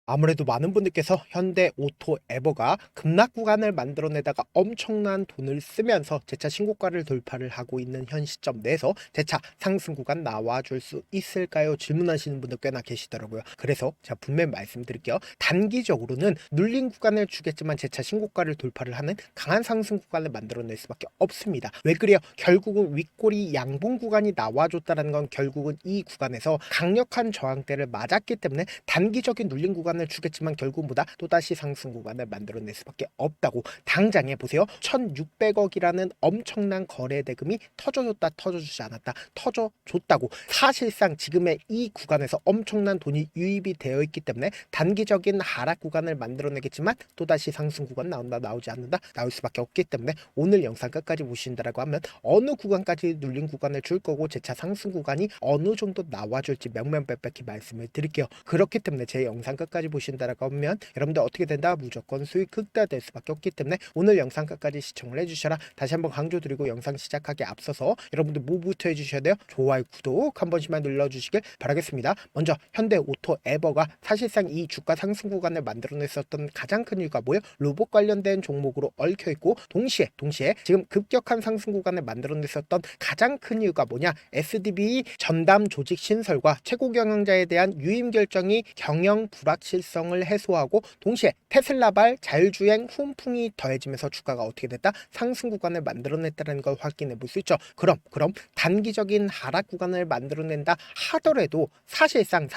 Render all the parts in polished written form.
아무래도 많은 분들께서 현대오토에버가 급락 구간을 만들어내다가 엄청난 돈을 쓰면서 재차 신고가를 돌파를 하고 있는 현 시점 내에서 재차 상승 구간 나와줄 수 있을까요? 질문하시는 분들 꽤나 계시더라고요. 그래서 제가 분명히 말씀드릴게요. 단기적으로는 눌린 구간을 주겠지만 재차 신고가를 돌파를 하는 강한 상승 구간을 만들어낼 수밖에 없습니다. 왜 그래요? 결국은 윗꼬리 양봉 구간이 나와줬다는 건 결국은 이 구간에서 강력한 저항대를 맞았기 때문에 단기적인 눌린 구간을 주겠지만 결국보다 또다시 상승 구간을 만들어낼 수밖에 없다고. 당장에 보세요. 1600억이라는 엄청난 거래 대금이 터져줬다 터져주지 않았다 터져줬다고. 사실상 지금의 이 구간에서 엄청난 돈이 유입이 되어 있기 때문에 단기적인 하락 구간을 만들어내겠지만 또다시 상승 구간 나온다 나오지 않는다 나올 수밖에 없기 때문에 오늘 영상 끝까지 보신다라고 하면 어느 구간까지 눌린 구간을 줄 거고 재차 상승 구간이 어느 정도 나와줄지 명명백백히 말씀을 드릴게요. 그렇기 때문에 제 영상 끝까지 보신다라고 하면 여러분들 어떻게 된다? 무조건 수익 극대화될 수밖에 없기 때문에 오늘 영상 끝까지 시청을 해주셔라. 다시 한번 강조드리고 영상 시작하기 앞서서 여러분들 뭐부터 해주셔야 돼요? 좋아요, 구독 한 번씩만 눌러주시길 바라겠습니다. 먼저 현대오토에버가 사실상 이 주가 상승 구간을 만들어냈었던 가장 큰 이유가 뭐예요? 로봇 관련된 종목으로 얽혀있고 동시에 지금 급격한 상승 구간을 만들어냈었던 가장 큰 이유가 뭐냐? SDB 전담 조직 신설과 최고 경영자에 대한 유임 결정이 경영 불확실성을 해소하고 동시에 테슬라발 자율주행 훈풍이 더해지면서 주가가 어떻게 됐다? 상승 구간을 만들어냈다는 걸 확인해 볼 수 있죠. 그럼 단기적인 하락 구간을 만들어낸다 하더라도 사실상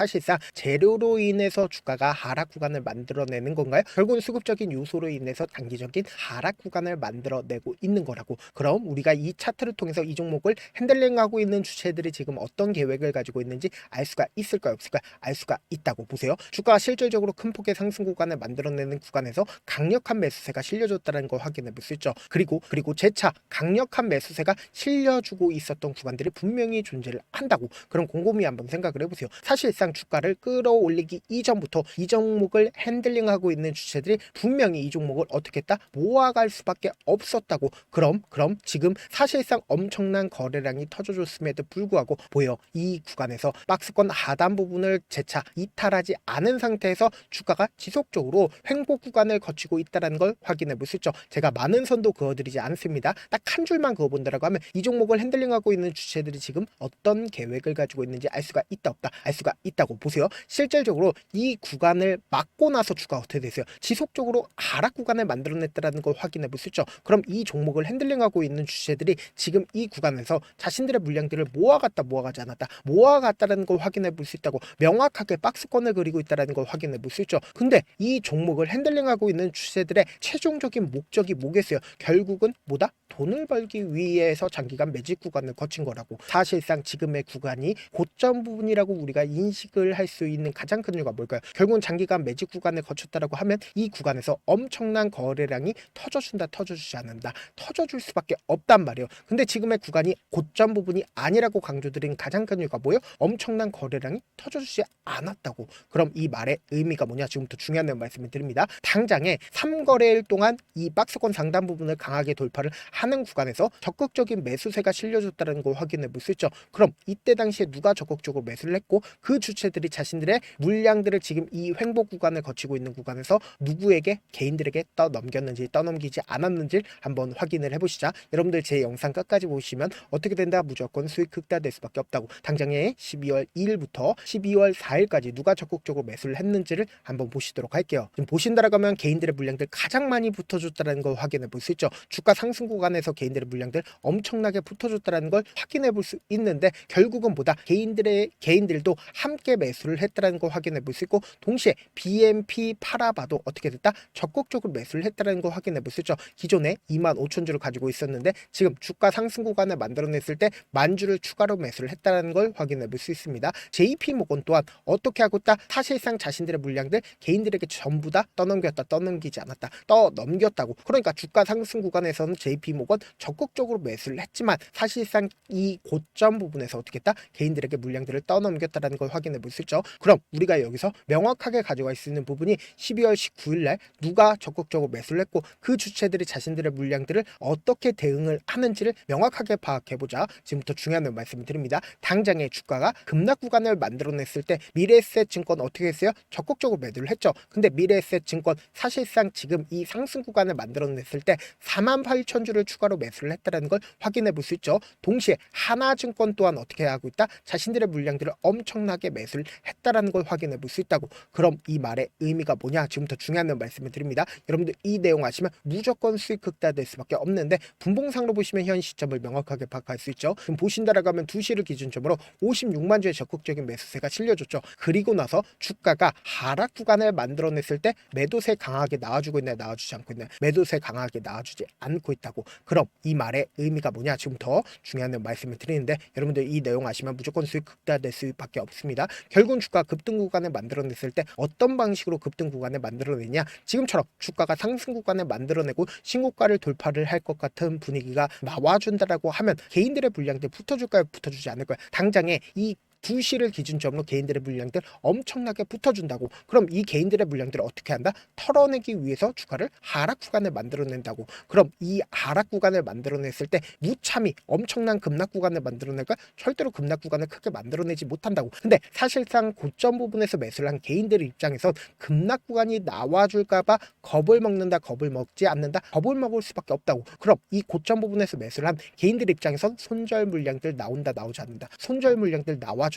재료로 인해서 주가가 하락 구간을 만들어내는 건가요? 결국은 수급적인 요소로 인해서 단기적인 하락 구간을 만들어내고 있는 거라고. 그럼 우리가 이 차트를 통해서 이 종목을 핸들링하고 있는 주체들이 지금 어떤 계획을 가지고 있는지 알 수가 있을까요? 없을까요? 알 수가 있다고. 보세요. 주가가 실질적으로 큰 폭의 상승 구간을 만들어내는 구간에서 강력한 매수세가 실려줬다는 걸 확인해 볼 수 있죠. 그리고 재차 강력한 매수세가 실려주고 있었던 구간들이 분명히 존재를 한다고. 그럼 곰곰이 한번 생각을 해보세요. 사실상 주가를 끌어올리기 이전부터 이 종목을 핸들링하고 있는 주체들이 분명히 이 종목을 어떻게 했다? 모아갈 수밖에 없었다고. 그럼 지금 사실상 엄청난 거래량이 터져줬음에도 불구하고 보여. 이 구간에서 박스권 하단 부분을 재차 이탈하지 않은 상태에서 주가가 지속적으로 횡보 구간을 거치고 있다는 걸 확인해 볼 수 있죠. 제가 많은 선도 그어드리지 않습니다. 딱 한 줄만 그어본다라고 하면 이 종목을 핸들링하고 있는 주체들이 지금 어떤 계획을 가지고 있는지 알 수가 있다 없다 알 수가 있다고. 보세요. 실질적으로 이 구간을 막고 나서 주가가 어떻게 됐어요? 지속적으로 하락 구간을 만들어냈다는 걸 확인해 볼 수 있죠. 그럼 이 종목을 핸들링하고 있는 주체들이 지금 이 구간에서 자신들의 물량들을 모아갔다 모아가지 않았다 모아갔다는 걸 확인해 볼 수 있다고. 명확하게 박스권을 그리고 있다는 걸 확인해 볼 수 있죠. 근데 이 종목을 핸들링하고 있는 주체들의 최종적인 목적이 뭐겠어요? 결국은 뭐다? 돈을 벌기 위해서 장기간 매집 구간을 거친 거라고. 사실상 지금의 구간이 고점 부분이라고 우리가 인식을 할 수 있는 가장 큰 이유가 뭘까요? 결국은 장기간 매집 구간을 거쳤다라고 하면 이 구간에서 엄청난 거래량이 터져준다 터져주지 않는다 터져줄 수밖에 없단 말이에요. 근데 지금의 구간이 고점 부분이 아니라고 강조드린 가장 큰 이유가 뭐예요? 엄청난 거래량이 터져주지 않았다고. 그럼 이 말의 의미가 뭐냐? 지금부터 중요한 말씀을 드립니다. 당장에 3거래일 동안 이 박스권 상단 부분을 강하게 돌파를 하는 구간에서 적극적인 매수세가 실려줬다는 걸 확인해 볼 수 있죠. 그럼 이때 당시에 누가 적극적으로 매수를 했고 그 주체들이 자신들의 물량들을 지금 이 횡보 구간을 거치고 있는 구간에서 누구에게 개인들에게 떠넘겼는지 떠넘기지 않았는지 한번 확인을 해보시자. 여러분들 제 영상 끝까지 보시면 어떻게 된다? 무조건 수익 극대화될 수밖에 없다고. 당장에 12월 2일부터 12월 4일까지 누가 적극적으로 매수를 했는지를 한번 보시도록 할게요. 지금 보신다라고 하면 개인들의 물량들 가장 많이 붙어줬다는 걸 확인해 볼 수 있죠. 주가 상승 구간에서 개인들의 물량들 엄청나게 붙어줬다는 걸 확인해 볼 수 있는데 결국은 보다 개인들도 함께 매수를 했다는 걸 확인해 볼 수 있고 동시에 BMP 팔아봐도 어떻게 됐다? 적극적으로 매수를 했다는 걸 확인해 볼 수 있죠. 기존에 25,000주를 가지고 있었는데 지금 주가 상승 구간을 만들어냈을 때 10,000주를 추가로 매수를 했다는 걸 확인해 볼 수 있습니다. JP모건 또한 어떻게 하고 있다? 사실상 자신들의 물량들 개인들에게 전부 다 떠넘겼다 떠넘기지 않았다 떠넘겼다고. 그러니까 주가 상승 구간에서는 JP모건 적극적으로 매수를 했지만 사실상 이 고점 부분에서 어떻게 했다? 개인들에게 물량들을 떠넘겼다는 걸 확인해 볼 수 있죠. 그럼 우리가 여기서 명확하게 가져갈 수 있는 부분이 12월 19일 날 누가 적극적으로 매수를 했고 그 주체들이 자신들의 물량들을 어떻게 대응을 하는지를 명확하게 파악해보자. 지금부터 중요한 말씀을 드립니다. 당장에 주가가 급락 구간을 만들어냈을 때 미래에셋 증권 어떻게 했어요? 적극적으로 매도를 했죠. 근데 미래에셋증권 사실상 지금 이 상승 구간을 만들어냈을 때 48,000주를 추가로 매수를 했다는 걸 확인해 볼 수 있죠. 동시에 하나증권 또한 어떻게 하고 있다? 자신들의 물량들을 엄청나게 매수를 했다라는 걸 확인해 볼 수 있다고. 그럼 이 말의 의미가 뭐냐? 지금부터 중요한 말씀을 드립니다. 여러분들 이 내용 아시면 무조건 수익 극대화될 수밖에 없는데 분봉상으로 보시면 현 시점을 명확하게 파악할 수 있죠. 지금 보신다라고 하면 2시를 기준점으로 56만 주의 적극적인 매수세가 실려줬죠. 그리고 나서 주가가 하락 구간을 만들어냈을 때 매도세 강하게 나와주고 있나요? 나와주지 않고 있나요? 매도세 강하게 나와주지 않고 있다고. 그럼 이 말의 의미가 뭐냐? 지금부터 중요한 말씀을 드리는데 여러분들 이 내용 아시면 무조건 수익 극대화될 수밖에 없습니다. 결국은 주가 급등 구간을 만들어냈을 때 어떤 방식으로 급등 구간을 만들어내냐? 지금처럼 주가가 상승 구간을 만들어내고 신고가를 돌파를 할 것 같은 분위기가 나와준다라고 하면 개인들의 물량들 붙어줄까요? 붙어주지 않을까요? 당장에 이 2시를 기준점으로 개인들의 물량들 엄청나게 붙어준다고. 그럼 이 개인들의 물량들을 어떻게 한다? 털어내기 위해서 주가를 하락 구간을 만들어낸다고. 그럼 이 하락 구간을 만들어냈을 때 무참히 엄청난 급락 구간을 만들어낼까? 절대로 급락 구간을 크게 만들어내지 못한다고. 근데 사실상 고점 부분에서 매수를 한 개인들 입장에선 급락 구간이 나와줄까봐 겁을 먹는다, 겁을 먹지 않는다, 겁을 먹을 수밖에 없다고. 그럼 이 고점 부분에서 매수를 한 개인들 입장에선 손절 물량들 나온다, 나오지 않는다. 손절 물량들 나와준다고.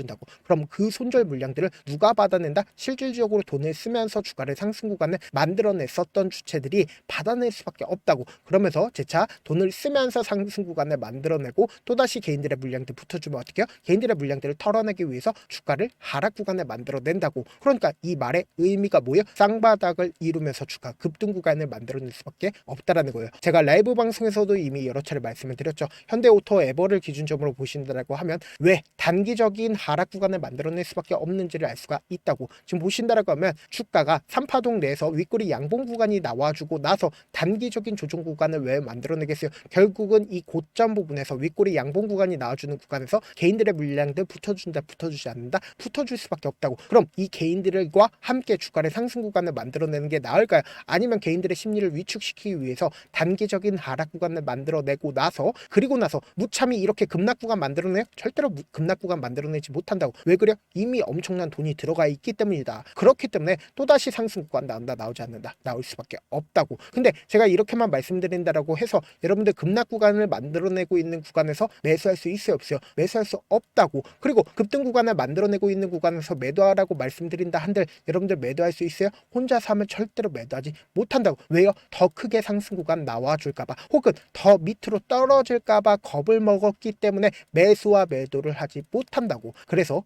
그럼 그 손절 물량들을 누가 받아낸다? 실질적으로 돈을 쓰면서 주가를 상승 구간을 만들어냈었던 주체들이 받아낼 수밖에 없다고. 그러면서 재차 돈을 쓰면서 상승 구간을 만들어내고 또다시 개인들의 물량들 붙어주면 어떻게 해요? 개인들의 물량들을 털어내기 위해서 주가를 하락 구간을 만들어낸다고. 그러니까 이 말의 의미가 뭐예요? 쌍바닥을 이루면서 주가 급등 구간을 만들어낼 수밖에 없다라는 거예요. 제가 라이브 방송에서도 이미 여러 차례 말씀을 드렸죠. 현대오토 에버를 기준점으로 보신다라고 하면 왜 단기적인 하락 구간을 만들어낼 수밖에 없는지를 알 수가 있다고. 지금 보신다라고 하면 주가가 3파동 내에서 윗꼬리 양봉 구간이 나와주고 나서 단기적인 조정 구간을 왜 만들어내겠어요? 결국은 이 고점 부분에서 윗꼬리 양봉 구간이 나와주는 구간에서 개인들의 물량들 붙어준다, 붙어주지 않는다, 붙어줄 수밖에 없다고. 그럼 이 개인들과 함께 주가를 상승 구간을 만들어내는 게 나을까요? 아니면 개인들의 심리를 위축시키기 위해서 단기적인 하락 구간을 만들어내고 나서 그리고 나서 무참히 이렇게 급락 구간 만들어내요? 절대로 급락 구간 만들어내지 못한다고. 왜 그래요? 이미 엄청난 돈이 들어가 있기 때문이다. 그렇기 때문에 또다시 상승 구간 나온다, 나오지 않는다, 나올 수밖에 없다고. 근데 제가 이렇게만 말씀드린다라고 해서 여러분들 급락 구간을 만들어내고 있는 구간에서 매수할 수 있어요, 없어요? 매수할 수 없다고. 그리고 급등 구간을 만들어내고 있는 구간에서 매도하라고 말씀드린다 한들 여러분들 매도할 수 있어요? 혼자서 하면 절대로 매도하지 못한다고. 왜요? 더 크게 상승 구간 나와줄까봐 혹은 더 밑으로 떨어질까봐 겁을 먹었기 때문에 매수와 매도를 하지 못한다고. 그래서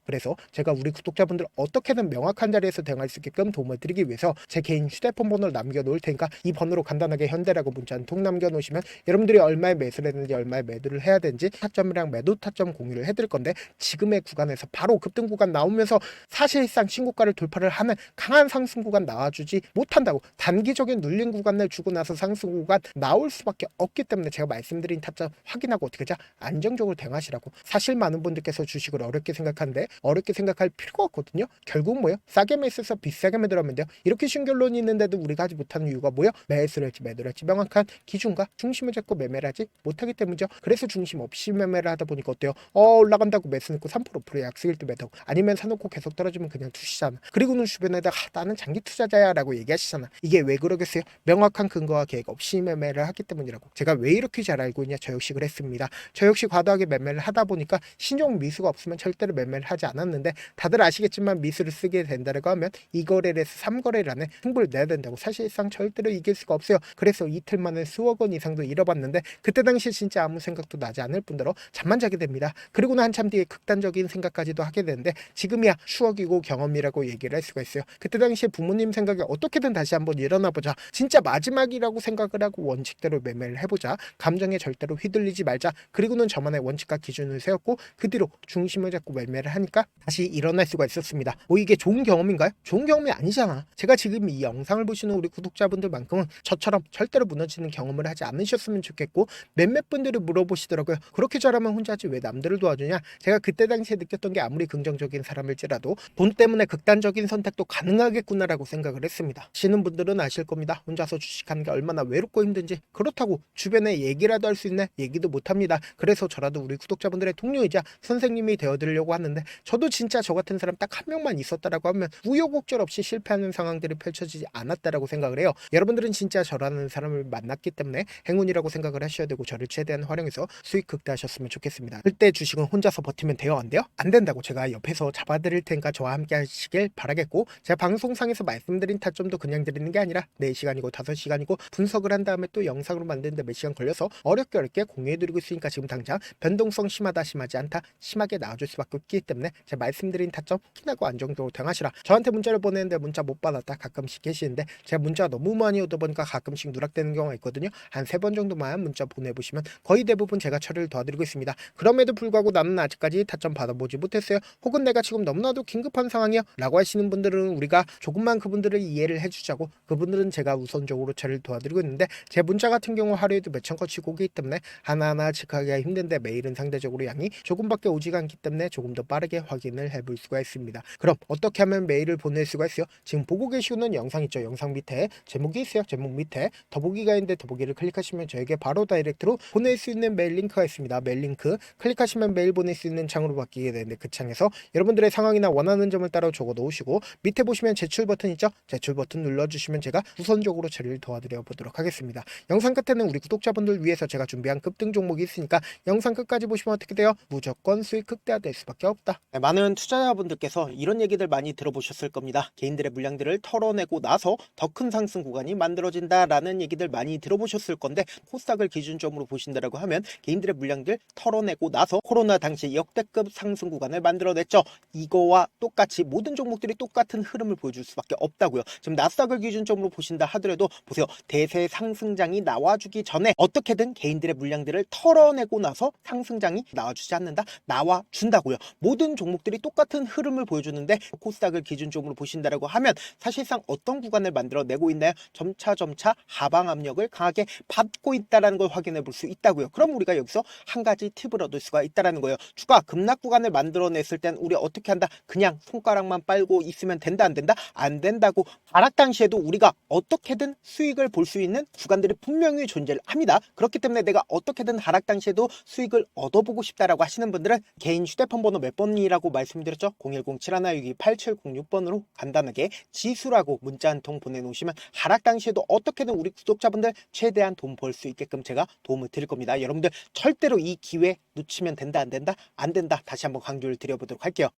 제가 우리 구독자분들 어떻게든 명확한 자리에서 대응할 수 있게끔 도움을 드리기 위해서 제 개인 휴대폰 번호를 남겨놓을 테니까 이 번호로 간단하게 현대라고 문자 한 통 남겨놓으시면 여러분들이 얼마에 매수를 했는지 얼마에 매도를 해야 되는지 타점이랑 매도 타점 공유를 해드릴 건데 지금의 구간에서 바로 급등 구간 나오면서 사실상 신고가를 돌파를 하는 강한 상승 구간 나와주지 못한다고. 단기적인 눌린 구간을 주고 나서 상승 구간 나올 수밖에 없기 때문에 제가 말씀드린 타점 확인하고 어떻게 하자? 안정적으로 대응하시라고. 사실 많은 분들께서 주식을 어렵게 생각하는데 어렵게 생각할 필요가 없거든요. 결국 뭐예요? 싸게 매수해서 비싸게 매도하면 돼요. 이렇게 쉬운 결론이 있는데도 우리가 하지 못하는 이유가 뭐예요? 매수를 할지 매도를 할지 명확한 기준과 중심을 잡고 매매를 하지 못하기 때문이죠. 그래서 중심 없이 매매를 하다 보니까 어때요? 올라간다고 매수 넣고 3% 5% 약속일 때 매도하고 아니면 사놓고 계속 떨어지면 그냥 두시잖아. 그리고는 주변에다가 나는 장기 투자자야 라고 얘기하시잖아. 이게 왜 그러겠어요? 명확한 근거와 계획 없이 매매를 하기 때문이라고. 제가 왜 이렇게 잘 알고 있냐? 저 역시 그랬습니다. 저 역시 과도하게 매매를 하다 보니까 신용 미수가 없으면 절대로 매매를 하지 않았는데 다들 아시겠지만 미수를 쓰게 된다고 하면 2거래를 해서 3거래를 안에 승부를 내야 된다고. 사실상 절대로 이길 수가 없어요. 그래서 이틀 만에 수억 원 이상도 잃어봤는데 그때 당시 진짜 아무 생각도 나지 않을 뿐더러 잠만 자게 됩니다. 그리고는 한참 뒤에 극단적인 생각까지도 하게 되는데 지금이야 추억이고 경험이라고 얘기를 할 수가 있어요. 그때 당시에 부모님 생각에 어떻게든 다시 한번 일어나보자. 진짜 마지막이라고 생각을 하고 원칙대로 매매를 해보자. 감정에 절대로 휘둘리지 말자. 그리고는 저만의 원칙과 기준을 세웠고 그 뒤로 중심을 잡고 매매를 하니까 다시 일어날 수가 있었습니다. 뭐 이게 좋은 경험인가요? 좋은 경험이 아니잖아. 제가 지금 이 영상을 보시는 우리 구독자분들만큼은 저처럼 절대로 무너지는 경험을 하지 않으셨으면 좋겠고 몇몇 분들이 물어보시더라고요. 그렇게 잘하면 혼자 하지 왜 남들을 도와주냐? 제가 그때 당시에 느꼈던 게 아무리 긍정적인 사람일지라도 돈 때문에 극단적인 선택도 가능하겠구나라고 생각을 했습니다. 아시는 분들은 아실 겁니다. 혼자서 주식하는 게 얼마나 외롭고 힘든지. 그렇다고 주변에 얘기라도 할 수 있는 얘기도 못합니다. 그래서 저라도 우리 구독자분들의 동료이자 선생님이 되어드리려고 하려고 하는데 저도 진짜 저 같은 사람 딱 한 명만 있었다라고 하면 우여곡절 없이 실패하는 상황들이 펼쳐지지 않았다라고 생각을 해요. 여러분들은 진짜 저라는 사람을 만났기 때문에 행운이라고 생각을 하셔야 되고 저를 최대한 활용해서 수익 극대화하셨으면 좋겠습니다. 그때 주식은 혼자서 버티면 돼요? 안 돼요? 안 된다고 제가 옆에서 잡아드릴 테니까 저와 함께 하시길 바라겠고, 제가 방송상에서 말씀드린 타점도 그냥 드리는 게 아니라 4시간이고 5시간이고 분석을 한 다음에 또 영상으로 만드는데 몇 시간 걸려서 어렵게 공유해드리고 있으니까 지금 당장 변동성 심하다 심하지 않다 심하게 나와줄 수밖에 없기 때문에 제가 말씀드린 타점 확인하고 안정적으로 대응하시라. 저한테 문자를 보내는데 문자 못 받았다 가끔씩 계시는데 제가 문자가 너무 많이 오다 보니까 가끔씩 누락되는 경우가 있거든요. 한 3번 정도만 문자 보내보시면 거의 대부분 제가 처리를 도와드리고 있습니다. 그럼에도 불구하고 나는 아직까지 타점 받아보지 못했어요. 혹은 내가 지금 너무나도 긴급한 상황이야 라고 하시는 분들은 우리가 조금만 그분들을 이해를 해주자고, 그분들은 제가 우선적으로 처리를 도와드리고 있는데 제 문자 같은 경우 하루에도 몇천 건씩 오기 때문에 하나하나 체크하기가 힘든데 메일은 상대적으로 양이 조금밖에 오지가 않기 때문에 조금 더 빠르게 확인을 해볼 수가 있습니다. 그럼 어떻게 하면 메일을 보낼 수가 있어요? 지금 보고 계시는 영상 있죠? 영상 밑에 제목이 있어요. 제목 밑에 더보기가 있는데 더보기를 클릭하시면 저에게 바로 다이렉트로 보낼 수 있는 메일 링크가 있습니다. 메일 링크 클릭하시면 메일 보낼 수 있는 창으로 바뀌게 되는데 그 창에서 여러분들의 상황이나 원하는 점을 따라 적어 놓으시고 밑에 보시면 제출 버튼 있죠? 제출 버튼 눌러주시면 제가 우선적으로 처리를 도와드려 보도록 하겠습니다. 영상 끝에는 우리 구독자분들 위해서 제가 준비한 급등 종목이 있으니까 영상 끝까지 보시면 어떻게 돼요? 무조건 수익 극대화될 수밖에 없다. 네, 많은 투자자분들께서 이런 얘기들 많이 들어보셨을 겁니다. 개인들의 물량들을 털어내고 나서 더 큰 상승 구간이 만들어진다라는 얘기들 많이 들어보셨을 건데, 코스닥을 기준점으로 보신다라고 하면 개인들의 물량들 털어내고 나서 코로나 당시 역대급 상승 구간을 만들어냈죠. 이거와 똑같이 모든 종목들이 똑같은 흐름을 보여줄 수밖에 없다고요. 지금 나스닥을 기준점으로 보신다 하더라도 보세요. 대세 상승장이 나와주기 전에 어떻게든 개인들의 물량들을 털어내고 나서 상승장이 나와주지 않는다? 나와준다고요. 모든 종목들이 똑같은 흐름을 보여주는데 코스닥을 기준점으로 보신다라고 하면 사실상 어떤 구간을 만들어내고 있나요? 점차 하방 압력을 강하게 받고 있다는 걸 확인해 볼 수 있다고요. 그럼 우리가 여기서 한 가지 팁을 얻을 수가 있다는 거예요. 주가 급락 구간을 만들어냈을 땐 우리 어떻게 한다? 그냥 손가락만 빨고 있으면 된다 안 된다? 안 된다고. 하락 당시에도 우리가 어떻게든 수익을 볼 수 있는 구간들이 분명히 존재를 합니다. 그렇기 때문에 내가 어떻게든 하락 당시에도 수익을 얻어보고 싶다라고 하시는 분들은 개인 휴대폰 번호 몇 번이라고 말씀드렸죠? 010-7162-8706번으로 간단하게 지수라고 문자 한 통 보내놓으시면 하락 당시에도 어떻게든 우리 구독자분들 최대한 돈 벌 수 있게끔 제가 도움을 드릴 겁니다. 여러분들 절대로 이 기회 놓치면 된다 안 된다? 안 된다. 다시 한번 강조를 드려보도록 할게요.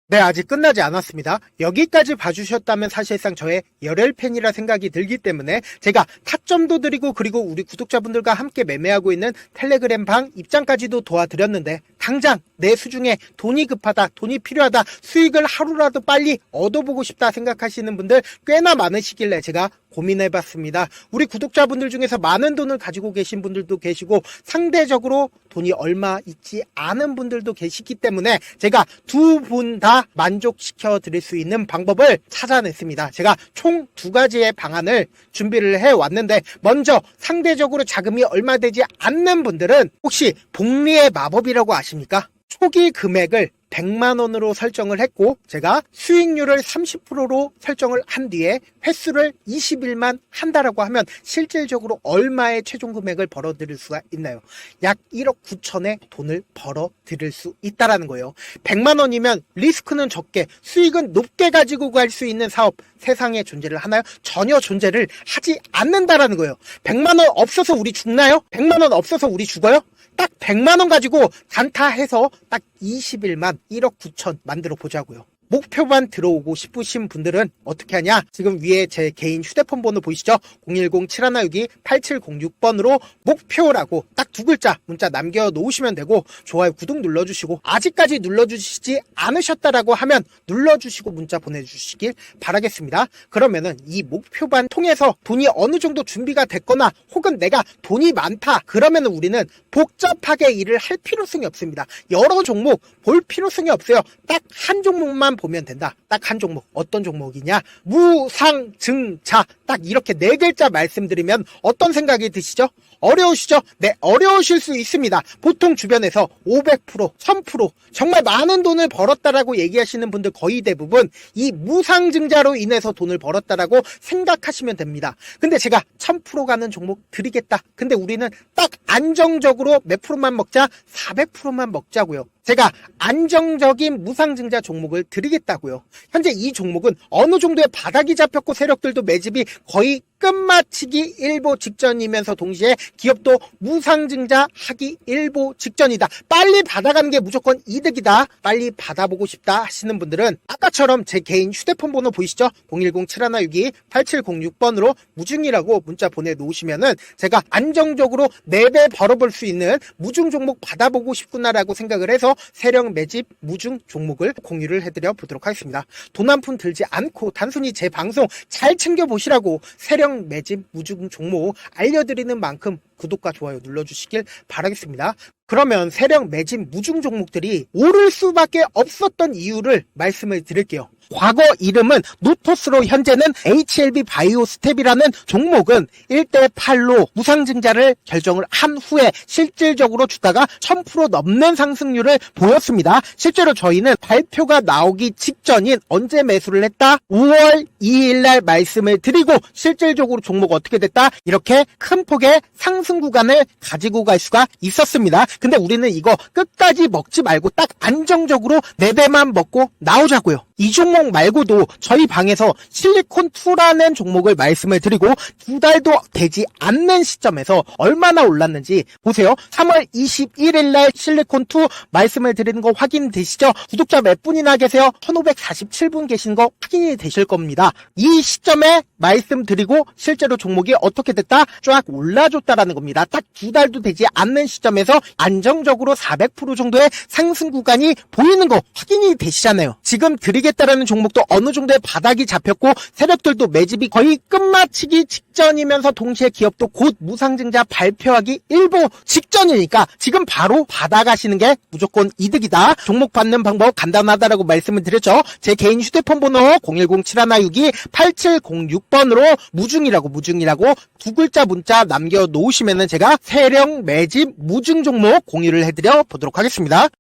네, 아직 끝나지 않았습니다. 여기까지 봐주셨다면 사실상 저의 열혈 팬이라 생각이 들기 때문에 제가 타점도 드리고 그리고 우리 구독자분들과 함께 매매하고 있는 텔레그램 방 입장까지도 도와드렸는데, 당장 내 수중에 돈이 급하다, 돈이 필요하다, 수익을 하루라도 빨리 얻어보고 싶다 생각하시는 분들 꽤나 많으시길래 제가 고민해봤습니다. 우리 구독자분들 중에서 많은 돈을 가지고 계신 분들도 계시고 상대적으로 돈이 얼마 있지 않은 분들도 계시기 때문에 제가 두 분 다 만족시켜 드릴 수 있는 방법을 찾아냈습니다. 제가 총 2가지의 방안을 준비를 해왔는데, 먼저 상대적으로 자금이 얼마 되지 않는 분들은 혹시 복리의 마법이라고 아십니까? 초기 금액을 100만원으로 설정을 했고 제가 수익률을 30%로 설정을 한 뒤에 횟수를 20일만 한다라고 하면 실질적으로 얼마의 최종 금액을 벌어들일 수가 있나요? 약 1억 9천의 돈을 벌어들일 수 있다라는 거예요. 100만원이면 리스크는 적게 수익은 높게 가지고 갈 수 있는 사업 세상에 존재를 하나요? 전혀 존재를 하지 않는다라는 거예요. 100만원 없어서 우리 죽나요? 100만원 없어서 우리 죽어요? 딱 100만원 가지고 단타해서 딱 20일만 1억 9천 만들어 보자고요. 목표만 들어오고 싶으신 분들은 어떻게 하냐? 지금 위에 제 개인 휴대폰 번호 보이시죠? 010-7162-8706번으로 목표라고 딱 2글자 문자 남겨놓으시면 되고, 좋아요 구독 눌러주시고 아직까지 눌러주시지 않으셨다라고 하면 눌러주시고 문자 보내주시길 바라겠습니다. 그러면은 이 목표반 통해서 돈이 어느 정도 준비가 됐거나 혹은 내가 돈이 많다 그러면은 우리는 복잡하게 일을 할 필요성이 없습니다. 여러 종목 볼 필요성이 없어요. 딱 한 종목만 보면 된다. 딱 한 종목. 어떤 종목이냐? 무상증자. 딱 이렇게 네 글자 말씀드리면 어떤 생각이 드시죠? 어려우시죠? 네, 어려우실 수 있습니다. 보통 주변에서 500%, 1000% 정말 많은 돈을 벌었다라고 얘기하시는 분들 거의 대부분 이 무상증자로 인해서 돈을 벌었다라고 생각하시면 됩니다. 근데 제가 1000% 가는 종목 드리겠다. 근데 우리는 딱 안정적으로 몇 프로만 먹자? 400%만 먹자고요. 제가 안정적인 무상증자 종목을 드리겠다고요. 현재 이 종목은 어느 정도의 바닥이 잡혔고 세력들도 매집이 거의 끝마치기 일보 직전이면서 동시에 기업도 무상증자 하기 일보 직전이다. 빨리 받아가는 게 무조건 이득이다. 빨리 받아보고 싶다 하시는 분들은 아까처럼 제 개인 휴대폰 번호 보이시죠? 010-7162-8706번으로 무중이라고 문자 보내놓으시면은 제가 안정적으로 4배 벌어볼 수 있는 무중 종목 받아보고 싶구나라고 생각을 해서 세력 매집 무중 종목을 공유를 해드려 보도록 하겠습니다. 돈 한 푼 들지 않고 단순히 제 방송 잘 챙겨보시라고 세력 매집 무중 종목 알려드리는 만큼 구독과 좋아요 눌러주시길 바라겠습니다. 그러면 세력 매집 무중 종목들이 오를 수밖에 없었던 이유를 말씀을 드릴게요. 과거 이름은 노토스로 현재는 HLB 바이오스텝이라는 종목은 1대8로 무상증자를 결정을 한 후에 실질적으로 주가가 1000% 넘는 상승률을 보였습니다. 실제로 저희는 발표가 나오기 직전인 언제 매수를 했다? 5월 2일날 말씀을 드리고 실질적으로 종목 어떻게 됐다? 이렇게 큰 폭의 상승 구간을 가지고 갈 수가 있었습니다. 근데 우리는 이거 끝까지 먹지 말고 딱 안정적으로 4배만 먹고 나오자고요. 이 종목 말고도 저희 방에서 실리콘2라는 종목을 말씀을 드리고 2달도 되지 않는 시점에서 얼마나 올랐는지 보세요. 3월 21일 날 실리콘2 말씀을 드리는 거 확인되시죠? 구독자 몇 분이나 계세요? 1547분 계신 거 확인이 되실 겁니다. 이 시점에 말씀드리고 실제로 종목이 어떻게 됐다? 쫙 올라줬다라는 겁니다. 딱 2달도 되지 않는 시점에서 안정적으로 400% 정도의 상승 구간이 보이는 거 확인이 되시잖아요. 지금 드리겠다라는 종목도 어느 정도의 바닥이 잡혔고 세력들도 매집이 거의 끝마치기 직전이면서 동시에 기업도 곧 무상증자 발표하기 일보 직전이니까 지금 바로 받아가시는 게 무조건 이득이다. 종목 받는 방법 간단하다라고 말씀을 드렸죠. 제 개인 휴대폰 번호 010-7162-8706번으로 무중이라고 두 글자 문자 남겨놓으시면은 제가 세력 매집 무중 종목 공유를 해드려 보도록 하겠습니다.